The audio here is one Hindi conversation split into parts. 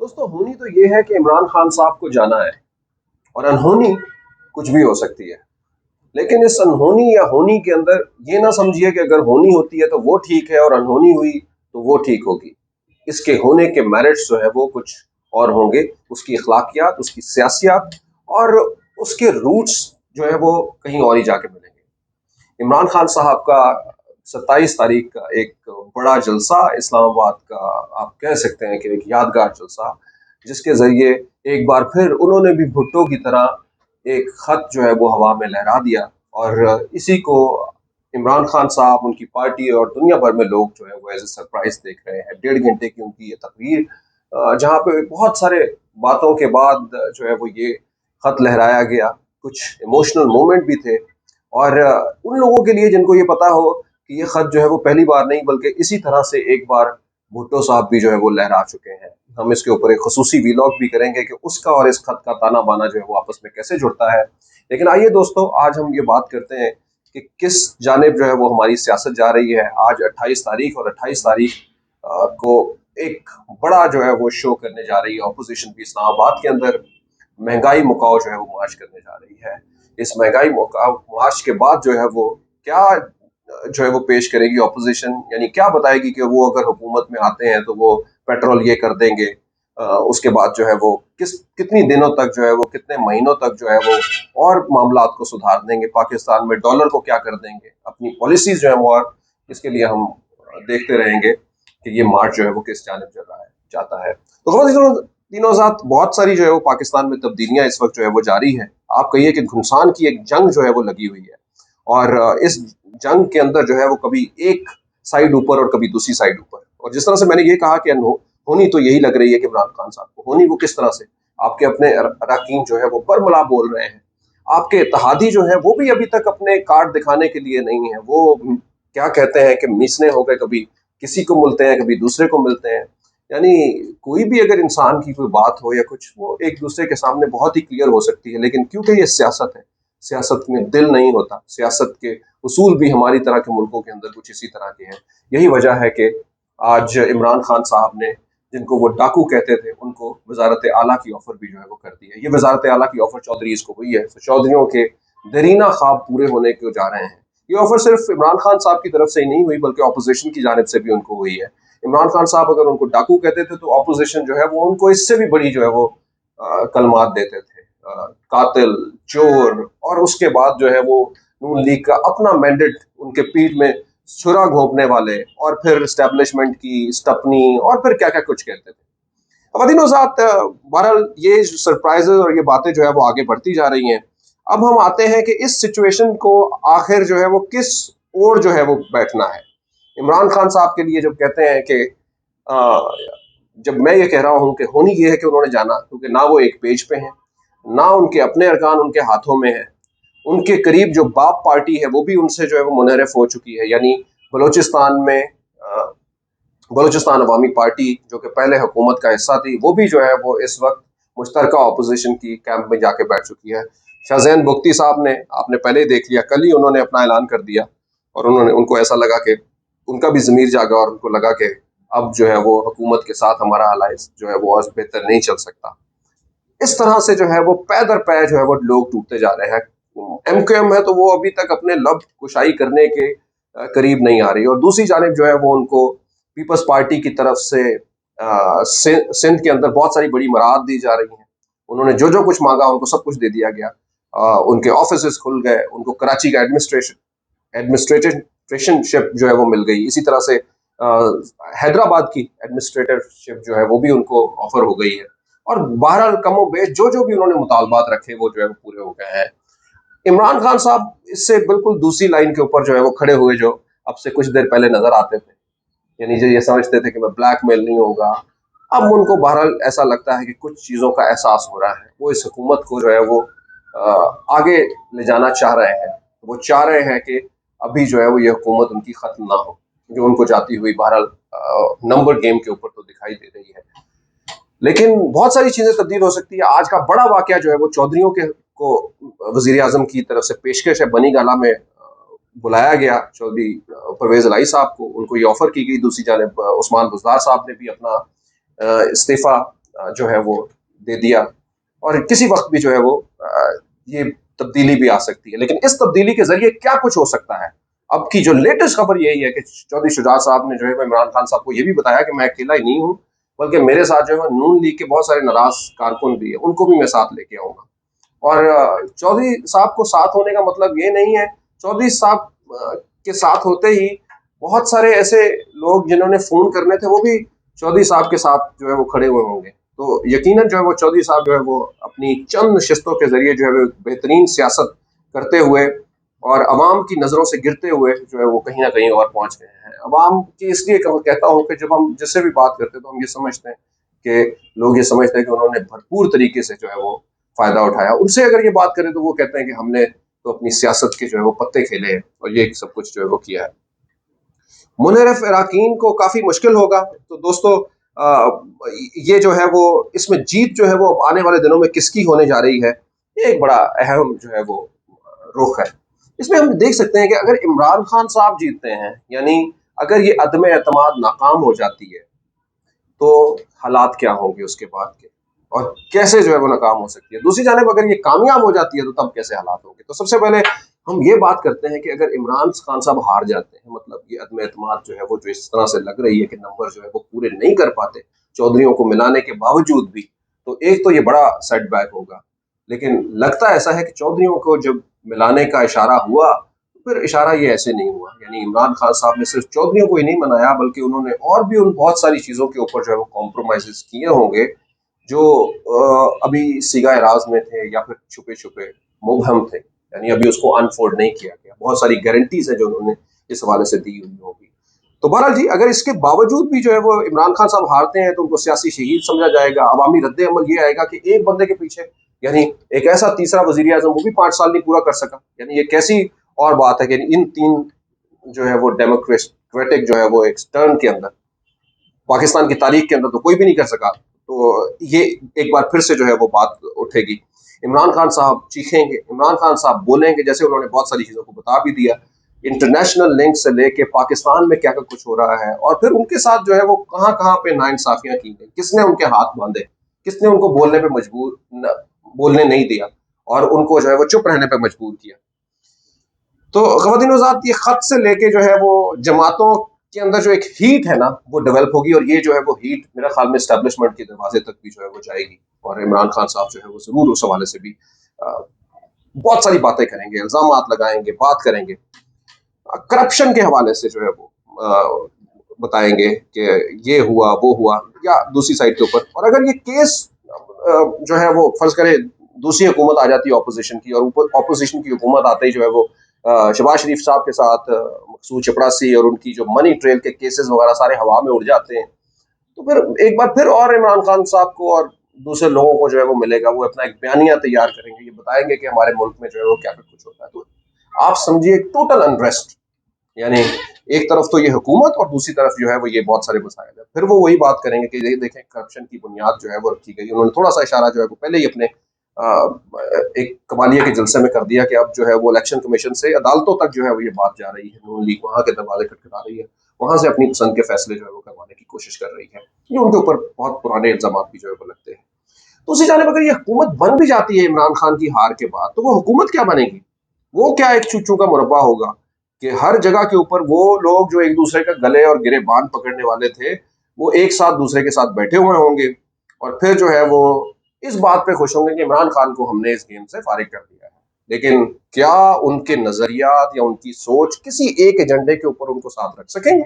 दोस्तों होनी तो ये है कि इमरान खान साहब को जाना है। और अनहोनी कुछ भी हो सकती है। लेकिन इस अनहोनी या होनी के अंदर ये ना समझिए कि अगर होनी होती है तो वो ठीक है और अनहोनी हुई तो वो ठीक होगी। इसके होने के मेरिट्स जो है वो कुछ और होंगे। उसकी अखलाकियात, उसकी सियासियात और उसके रूट्स जो है वो कहीं और ही जाके मिलेंगे। इमरान खान साहब का 27 तारीख का एक बड़ा जलसा इस्लामाबाद का, आप कह सकते हैं कि एक यादगार जलसा, जिसके जरिए एक बार फिर उन्होंने भी भुट्टो की तरह एक खत जो है वो हवा में लहरा दिया। और इसी को इमरान खान साहब, उनकी पार्टी और दुनिया भर में लोग जो है वो एज ए सरप्राइज देख रहे हैं। 1.5 घंटे की उनकी ये तकरीर, जहाँ पे बहुत सारे बातों के बाद जो है वो ये खत लहराया गया। कुछ इमोशनल मोमेंट भी थे। और उन लोगों के लिए जिनको ये पता हो कि ये खत जो है वो पहली बार नहीं बल्कि इसी तरह से एक बार भुट्टो साहब भी जो है वो लहरा चुके हैं। हम इसके ऊपर एक खसूसी वीलॉग भी करेंगे कि उसका और इस खत का ताना बाना जो है वो आपस में कैसे जुड़ता है। लेकिन आइए दोस्तों, आज हम ये बात करते हैं कि किस जानिब जो है वो हमारी सियासत जा रही है। आज 28 तारीख, और 28 तारीख को एक बड़ा जो है वो शो करने जा रही है ऑपोजिशन भी इस्लामाबाद के अंदर। महंगाई मुकाओ जो है वो मार्च करने जा रही है। इस महंगाई मुकाओ मार्च के बाद जो है वो क्या जो है वो पेश करेगी ऑपोजिशन, यानी क्या बताएगी कि वो अगर हुकूमत में आते हैं तो वो पेट्रोल ये कर देंगे। उसके बाद जो है वो कितनी दिनों तक जो है वो, कितने महीनों तक जो है वो और मामलात को सुधार देंगे। पाकिस्तान में डॉलर को क्या कर देंगे, अपनी पॉलिसीज जो है वो, और इसके लिए हम देखते रहेंगे कि ये मार्च जो है वो किस जानिब चल रहा है, जाता है। तो तीनों साथ बहुत सारी जो है वो पाकिस्तान में तब्दीलियां इस वक्त जो है वो जारी है। आप कहिए कि घुमसान की एक जंग जो है वो लगी हुई है। और इस जंग के अंदर जो है वो कभी एक साइड ऊपर और कभी दूसरी साइड ऊपर। और जिस तरह से मैंने ये कहा कि होनी तो यही लग रही है कि इमरान खान साहब को होनी, वो किस तरह से आपके अपने अरकान जो है वो बरमला बोल रहे हैं। आपके इत्तेहादी जो है वो भी अभी तक अपने कार्ड दिखाने के लिए नहीं है। वो क्या कहते हैं कि मिसने हो गए, कभी किसी को मिलते हैं कभी दूसरे को मिलते हैं। यानी कोई भी अगर इंसान की कोई बात हो या कुछ, वो एक दूसरे के सामने बहुत ही क्लियर हो सकती है। लेकिन क्योंकि ये सियासत है, सियासत में दिल नहीं होता। सियासत के उसूल भी हमारी तरह के मुल्कों के अंदर कुछ इसी तरह के हैं। यही वजह है कि आज इमरान खान साहब ने, जिनको वो डाकू कहते थे, उनको वजारत आला की ऑफर भी जो है वो कर दी है। ये वजारत आला की ऑफर चौधरीज को हुई है, तो चौधरियों के दरीना ख्वाब पूरे होने को जा रहे हैं। ये ऑफर सिर्फ इमरान खान साहब की तरफ से ही नहीं हुई बल्कि ऑपोजिशन की जानिब से भी उनको हुई है। इमरान खान साहब अगर उनको डाकू कहते थे तो ऑपोजिशन जो है वो उनको इससे भी बड़ी जो है वो कलमात देते थे, कातिल, चोर। और उसके बाद जो है वो नून लीग का अपना मैंडेट उनके पीठ में छुरा घोंपने वाले, और फिर स्टैब्लिशमेंट की स्टपनी, और फिर क्या क्या कुछ कहते थे। अब दिनों साथ बहरहाल ये सरप्राइजेस और ये बातें जो है वो आगे बढ़ती जा रही हैं। अब हम आते हैं कि इस सिचुएशन को आखिर जो है वो किस ओर जो है वो बैठना है। इमरान खान साहब के लिए जब कहते हैं कि जब मैं ये कह रहा हूँ कि होनी ये है कि उन्होंने जाना, क्योंकि ना वो एक पेज पे हैं, ना उनके अपने अरकान उनके हाथों में है। उनके करीब जो बाप पार्टी है वो भी उनसे जो है वो मुनहरफ हो चुकी है। यानी बलूचिस्तान में बलूचिस्तान अवामी पार्टी, जो कि पहले हुकूमत का हिस्सा थी, वो भी जो है वो इस वक्त मुश्तरका अपोजिशन की कैंप में जाके बैठ चुकी है। शाहजैन बुख्ती साहब ने, आपने पहले ही देख लिया, कल ही उन्होंने अपना ऐलान कर दिया। और उनको ऐसा लगा कि उनका भी ज़मीर जागा और उनको लगा कि अब जो है वो हुकूमत के साथ हमारा अलायंस जो है वो आज बेहतर नहीं चल सकता। इस तरह से जो है वो पै दर पै जो है वो लोग टूटते जा रहे हैं। एमक्यूएम है तो वो अभी तक अपने लब कुशाई करने के करीब नहीं आ रही। और दूसरी जानिब जो है वो उनको पीपल्स पार्टी की तरफ से सिंध के अंदर बहुत सारी बड़ी मराद दी जा रही हैं। उन्होंने जो जो कुछ मांगा उनको सब कुछ दे दिया गया। उनके ऑफिस खुल गए, उनको कराची का एडमिनिस्ट्रेशनशिप जो है वो मिल गई। इसी तरह से हैदराबाद की एडमिनिस्ट्रेटरशिप जो है वो भी उनको ऑफर हो गई है। और बहरहाल कमो बेश जो जो भी उन्होंने मुतालबात रखे वो जो है वो पूरे हो गए हैं। इमरान खान साहब इससे बिल्कुल दूसरी लाइन के ऊपर जो है वो खड़े हुए, जो अब से कुछ देर पहले नजर आते थे। यानी जो ये समझते थे कि मैं ब्लैकमेल नहीं होगा, अब उनको बहरहाल ऐसा लगता है कि कुछ चीज़ों का एहसास हो रहा है। वो इस हुकूमत को जो है वो आगे ले जाना चाह रहे हैं। वो चाह रहे हैं कि अभी जो है वो ये हुकूमत उनकी ख़त्म ना हो, जो उनको जाती हुई बहरहाल नंबर गेम के ऊपर तो दिखाई दे रही है। लेकिन बहुत सारी चीज़ें तब्दील हो सकती है। आज का बड़ा वाक़या जो है वो चौधरियों के को वज़ीर आज़म की तरफ से पेशकश है। बनी गाला में बुलाया गया चौधरी परवेज इलाही साहब को, उनको ये ऑफर की गई। दूसरी जानब उस्मान बुज़दार साहब ने भी अपना इस्तीफ़ा जो है वो दे दिया, और किसी वक्त भी जो है वो ये तब्दीली भी आ सकती है। लेकिन इस तब्दीली के जरिए क्या कुछ हो सकता है, अब की जो लेटेस्ट खबर यही है कि चौधरी शुजात साहब ने जो है इमरान खान साहब को ये भी बताया कि मैं अकेला ही नहीं हूँ, बल्कि मेरे साथ जो है नून लीग के बहुत सारे नाराज कारकुन भी है, उनको भी मैं साथ लेके आऊंगा। और चौधरी साहब को साथ होने का मतलब ये नहीं है, चौधरी साहब के साथ होते ही बहुत सारे ऐसे लोग जिन्होंने फोन करने थे वो भी चौधरी साहब के साथ जो है वो खड़े हुए होंगे। तो यकीनन जो है वो चौधरी साहब जो है वो अपनी चंद नशिस्तों के जरिए जो है वो बेहतरीन सियासत करते हुए और अवाम की नजरों से गिरते हुए जो है वो कहीं ना कहीं और पहुंच गए हैं। अवाम की इसलिए कहता हूँ कि जब हम जिससे भी बात करते हैं तो हम ये समझते हैं कि लोग ये समझते हैं कि उन्होंने भरपूर तरीके से जो है वो फायदा उठाया। उनसे अगर ये बात करें तो वो कहते हैं कि हमने तो अपनी सियासत के जो है वो पत्ते खेले हैं और ये सब कुछ जो है वो किया है। मुनरफ इराकीन को काफी मुश्किल होगा। तो दोस्तों ये जो है वो इसमें जीत जो है वो आने वाले दिनों में किसकी होने जा रही है, ये एक बड़ा अहम जो है वो रुख है। इसमें हम देख सकते हैं कि अगर इमरान खान साहब जीतते हैं, यानी अगर ये अदम एतमाद नाकाम हो जाती है, तो हालात क्या होंगे उसके बाद के, और कैसे जो है वो नाकाम हो सकती है। दूसरी जानिब अगर ये कामयाब हो जाती है तो तब कैसे हालात होंगे। तो सबसे पहले हम ये बात करते हैं कि अगर इमरान खान साहब हार जाते हैं, मतलब ये अदम एतमाद जो है वो जो इस तरह से लग रही है कि नंबर जो है वो पूरे नहीं कर पाते चौधरियों को मिलाने के बावजूद भी, तो एक तो ये बड़ा सेटबैक होगा। लेकिन लगता ऐसा है कि चौधरियों को जब मिलाने का इशारा हुआ, फिर इशारा ये ऐसे नहीं हुआ। यानी इमरान खान साहब ने सिर्फ चौधरियों को ही नहीं मनाया, बल्कि उन्होंने और भी उन बहुत सारी चीजों के ऊपर जो है वो कॉम्प्रोमाइज किए होंगे जो अभी सीगा राज में थे या फिर छुपे छुपे मुबहम थे। यानी अभी उसको अनफोल्ड नहीं किया गया, बहुत सारी गारंटीज है जो उन्होंने इस हवाले से दी हुई होगी। तो बहरहाल जी, अगर इसके बावजूद भी जो है वो इमरान खान साहब हारते हैं तो उनको सियासी शहीद समझा जाएगा। अवामी रद्द अमल ये आएगा कि एक बंदे के पीछे, यानी एक ऐसा तीसरा वजीर आजम वो भी 5 साल नहीं पूरा कर सका। यानी ये कैसी और बात है कि इन तीन जो है वो डेमोक्रेटिक जो है वो एक टर्न के अंदर पाकिस्तान की तारीख के अंदर तो कोई भी नहीं कर सका। तो ये एक बार फिर से जो है वो बात उठेगी। इमरान खान साहब चीखेंगे, इमरान खान साहब बोलेंगे, जैसे उन्होंने बहुत सारी चीजों को बता भी दिया, इंटरनेशनल लिंक से लेके पाकिस्तान में क्या क्या कुछ हो रहा है, और फिर उनके साथ जो है वो कहाँ कहाँ पे नाइंसाफियां की गई, किसने उनके हाथ बांधे, किसने उनको बोलने पे बोलने नहीं दिया और उनको जो है वो चुप रहने पे मजबूर किया। तो ख़वातीन हज़रात, ये खत से लेके जो है वो जमातों के अंदर जो एक हीट है ना वो डेवलप होगी, और ये जो है वो हीट मेरा ख्याल में एस्टेब्लिशमेंट के दरवाजे तक भी जो है वो जाएगी। और इमरान खान साहब जो है वो जरूर उस हवाले से भी बहुत सारी बातें करेंगे, इल्जामात लगाएंगे, बात करेंगे, करप्शन के हवाले से जो है वो बताएंगे कि ये हुआ वो हुआ, या दूसरी साइड के ऊपर। और अगर ये केस जो है वो फर्ज करे दूसरी हुकूमत आ जाती है ऑपोजिशन की, और ऑपोजिशन की हुकूमत आते ही जो है वो शहबाज शरीफ साहब के साथ मकसूद चपड़ासी और उनकी जो मनी ट्रेल के केसेस वगैरह सारे हवा में उड़ जाते हैं, तो फिर एक बार फिर और इमरान खान साहब को और दूसरे लोगों को जो है वो मिलेगा, वो अपना एक बयानिया तैयार करेंगे, ये बताएंगे कि हमारे मुल्क में जो है वो क्या कुछ होता है। तो आप समझिए टोटल अनरेस्ट, यानी एक तरफ तो ये हुकूमत और दूसरी तरफ जो है वो ये बहुत सारे मसाइल है। फिर वो वही बात करेंगे कि ये देखें करप्शन की बुनियाद जो है वो रखी गई। उन्होंने थोड़ा सा इशारा जो है वो पहले ही अपने एक कमालिया के जलसे में कर दिया कि अब जो है वो इलेक्शन कमीशन से अदालतों तक जो है वो ये बात जा रही है, नून लीग वहां के दरवाजे खटखटा रही है, वहां से अपनी पसंद के फैसले जो है वो करवाने की कोशिश कर रही है। ये उनके ऊपर बहुत पुराने इल्जाम भी जो है वो लगते हैं। दूसरी जानिब अगर ये हुकूमत बन भी जाती है इमरान खान की हार के बाद, तो वो हुकूमत क्या बनेगी? वो क्या एक चूचू का मुरब्बा होगा कि हर जगह के ऊपर वो लोग जो एक दूसरे का गले और गिरेबान पकड़ने वाले थे, वो एक साथ दूसरे के साथ बैठे हुए होंगे, और फिर जो है वो इस बात पे खुश होंगे कि इमरान खान को हमने इस गेम से फारिग कर दिया है। लेकिन क्या उनके नजरियात या उनकी सोच किसी एक एजेंडे के ऊपर उनको साथ रख सकेंगे?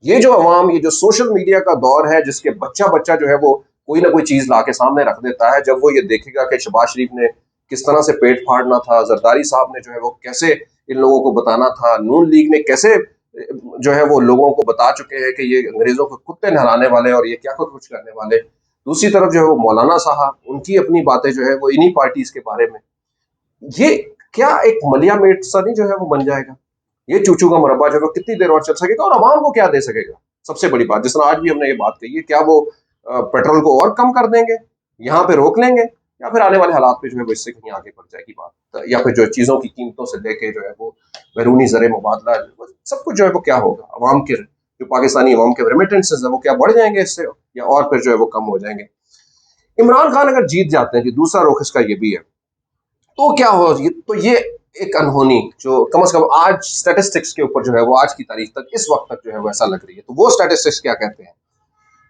ये जो अवाम, ये जो सोशल मीडिया का दौर है, जिसके बच्चा बच्चा जो है वो कोई ना कोई चीज ला के सामने रख देता है, जब वो ये देखेगा कि शहबाज शरीफ ने किस तरह से पेट फाड़ना था, जरदारी साहब ने जो है वो कैसे इन लोगों को बताना था, नून लीग ने कैसे जो है वो लोगों को बता चुके हैं कि ये अंग्रेजों को कुत्ते नहलाने वाले और ये क्या कुछ करने वाले। दूसरी तरफ जो है वो मौलाना साहब, उनकी अपनी बातें जो है वो इन्हीं पार्टीज के बारे में। ये क्या एक मलिया मेट सा नहीं जो है वो बन जाएगा? ये चूचू का मुरब्बा जो है वो कितनी देर और चल सकेगा, और आवाम को क्या दे सकेगा? सबसे बड़ी बात, जिस तरह आज भी हमने ये बात कही है, क्या वो पेट्रोल को और कम कर देंगे, यहाँ पे रोक लेंगे, या फिर आने वाले हालात पे जो है वो इससे कहीं आगे बढ़ जाएगी बात, या फिर जो चीजों की कीमतों से लेके जो है वो बैरूनी ज़र मुबादला सब कुछ जो है वो क्या होगा? अवाम के जो पाकिस्तानी अवाम के रेमिटेंसेज है वो क्या बढ़ जाएंगे इससे, या और फिर जो है वो कम हो जाएंगे? इमरान खान अगर जीत जाते हैं, कि दूसरा रुख इसका ये भी है, तो क्या हो, ये एक अनहोनी जो कम से कम आज स्टैटिस्टिक्स के ऊपर जो है वो आज की तारीख तक, इस वक्त तक जो है वो ऐसा लग रही है। तो वो स्टैटिस्टिक्स क्या कहते हैं,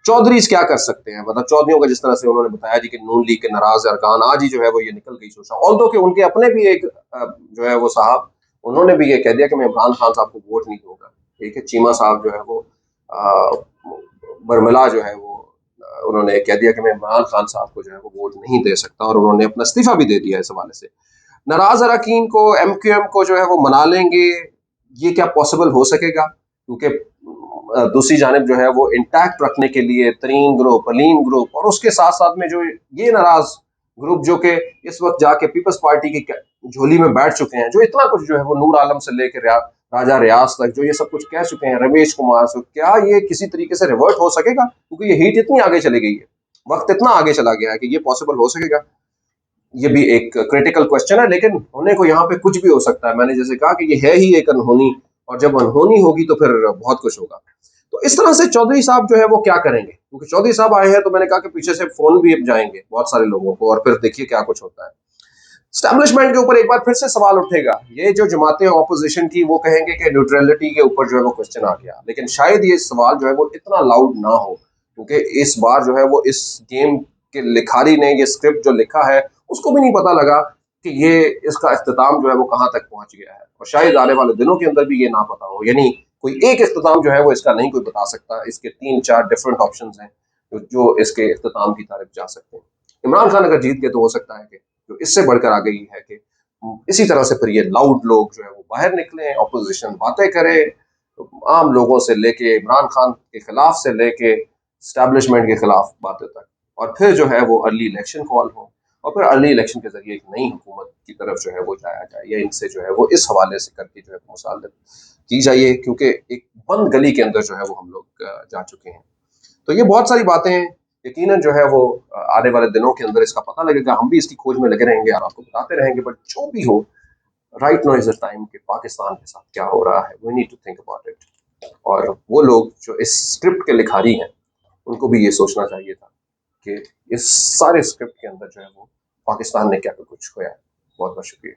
चौधरीज क्या कर सकते हैं, मतलब चौधरियों का जिस तरह से उन्होंने बताया जी कि नून लीग के नाराज अरकान, आज ही जो है वो ये निकल गई सोचा, ऑल्दो कि उनके अपने भी एक जो है वो साहब, उन्होंने भी ये कह दिया कि मैं इमरान खान साहब को वोट नहीं दूंगा। ठीक है, चीमा साहब जो है वो बर्मिला जो है वो उन्होंने कह दिया कि मैं इमरान खान साहब को जो है वो वोट नहीं दे सकता, और उन्होंने अपना इस्तीफा भी दे दिया इस हवाले से। नाराज अरकान को, एमक्यूएम को जो है वो मना लेंगे, ये क्या पॉसिबल हो सकेगा? क्योंकि दूसरी जानब जो है वो इंटैक्ट रखने के लिए तरीन ग्रुप, अलीम ग्रुप, और उसके साथ साथ में जो ये नाराज ग्रुप जो कि इस वक्त जाके पीपल्स पार्टी की झोली में बैठ चुके हैं, जो इतना कुछ जो है वो नूर आलम से लेकर राजा रियाज तक जो ये सब कुछ कह चुके हैं, रमेश कुमार से, क्या ये किसी तरीके से रिवर्ट हो सकेगा? क्योंकि ये हीट इतनी आगे चली गई है, वक्त इतना आगे चला गया है कि ये पॉसिबल हो सकेगा? ये भी एक क्रिटिकल क्वेश्चन है, लेकिन होने को यहाँ पे कुछ भी हो सकता है। मैंने जैसे कहा कि ये है ही एक अनहोनी, और जब अनहोनी होगी तो फिर बहुत कुछ होगा। तो इस तरह से चौधरी साहब जो है वो क्या करेंगे, क्योंकि चौधरी साहब आए हैं तो मैंने कहा कि पीछे से फोन भी जाएंगे बहुत सारे लोगों को, और फिर देखिए क्या कुछ होता है। स्टैब्लिशमेंट के ऊपर एक बार फिर से सवाल उठेगा, ये जो जमातें ऑपोजिशन की वो कहेंगे कि न्यूट्रलिटी के ऊपर जो है वो क्वेश्चन आ गया, लेकिन शायद ये सवाल जो है वो इतना लाउड ना हो, क्योंकि इस बार जो है वो इस गेम के लिखारी ने ये स्क्रिप्ट जो लिखा है उसको भी नहीं पता लगा कि ये इसका इख्तिताम जो है वो कहाँ तक पहुंच गया है, और शायद आने वाले दिनों के अंदर भी ये ना पता हो। यानी कोई एक इख्तिताम जो है वो इसका नहीं कोई बता सकता, इसके 3-4 डिफरेंट ऑप्शन हैं जो इसके इख्तिताम की तरफ जा सकते हैं। इमरान खान अगर जीत गए तो हो सकता है कि जो इससे बढ़कर आ गई है कि इसी तरह से फिर ये लाउड लोग जो है वो बाहर निकले, ऑपोजिशन बातें करे, आम लोगों से लेके इमरान खान के खिलाफ से लेके स्टैब्लिशमेंट के खिलाफ बातें तक, और फिर जो है वो अर्ली इलेक्शन कॉल हो, और फिर अर्ली इलेक्शन के जरिए एक नई हुकूमत की तरफ जो है वो जाया जाए, या इनसे जो है वो इस हवाले से करके जो है मुसालत की जाइए, क्योंकि एक बंद गली के अंदर जो है वो हम लोग जा चुके हैं। तो ये बहुत सारी बातें हैं, यकीनन जो है वो आने वाले दिनों के अंदर इसका पता लगेगा, हम भी इसकी खोज में लगे रहेंगे और आपको बताते रहेंगे। बट जो भी हो, right now is the time कि पाकिस्तान के साथ क्या हो रहा है, we need to think about it. और वो लोग जो इस स्क्रिप्ट के लिखारी हैं, उनको भी ये सोचना चाहिए था कि इस सारे स्क्रिप्ट के अंदर जो है वो पाकिस्तान ने क्या कुछ खोया है। बहुत बहुत शुक्रिया।